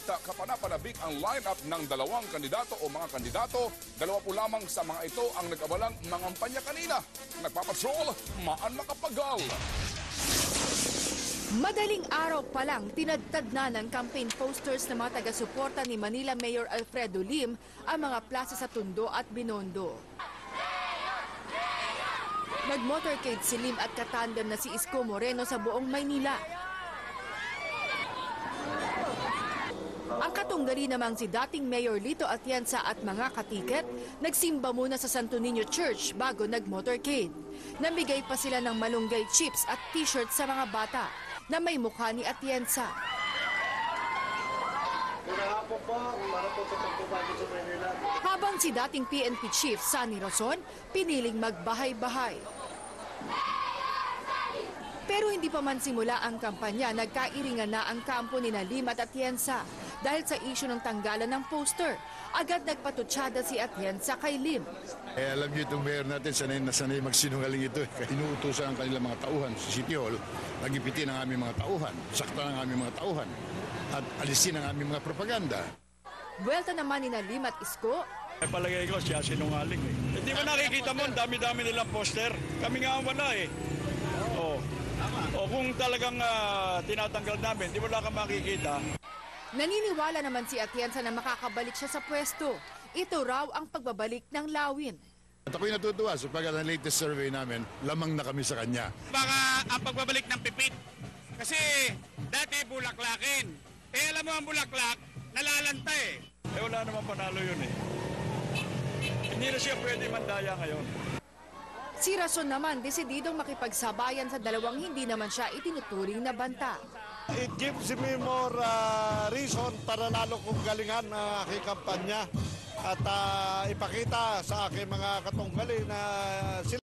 kapanapanabik ang lineup ng dalawang kandidato o mga kandidato. Dalawa po lamang sa mga ito ang nag-abalang mangampanya kanina. Nagpapatrol, maan makapagal. Madaling araw pa lang, tinadtad na ng campaign posters ng mga taga-suporta ni Manila Mayor Alfredo Lim ang mga plaza sa Tondo at Binondo. Nag-motorcade si Lim at katandem na si Isko Moreno sa buong Maynila. Ang katunggali namang si dating Mayor Lito Atienza at mga katiket, nagsimba muna sa Santo Niño Church bago nag-motorcade. Namigay pa sila ng malunggay chips at t-shirt sa mga bata na may mukha ni Atienza. Habang si dating PNP Chief Sunny Rozon, piniling magbahay-bahay. Pero hindi pa man simula ang kampanya, nagkairingan na ang kampo ni Lim at Atienza dahil sa isyu ng tanggalan ng poster. Agad nagpatutsada si Atienza kay Lim. Alam niyo itong mayor natin, sanay na sanay magsinungaling ito. Inuutosan ang kanilang mga tauhan sa City Hall, nagipitin ang aming mga tauhan, saktan ang aming mga tauhan, at alisin ang aming mga propaganda. Buwelta naman ni Lim at Isko. Palagay ko siya sinungaling eh. Hindi mo nakikita mo, dami-dami nilang poster. Kami nga ang wala eh. O kung talagang tinatanggal namin, di mo lang ka makikita. Naniniwala naman si Atienza na makakabalik siya sa pwesto. Ito raw ang pagbabalik ng lawin. At ako'y natutuwa sapagkat ang latest survey namin, lamang na kami sa kanya. Baka ang pagbabalik ng pipit. Kasi dati bulaklakin. Eh alam mo ang bulaklak, nalalanta eh. Eh wala naman panalo yun eh. Hindi na siya pwede mandaya ngayon. Si Razon naman, desididong makipagsabayan sa dalawang hindi naman siya itinuturing na banta. It gives me more reason para lalo kong galingan ang aking kampanya at ipakita sa aking mga katunggali na sila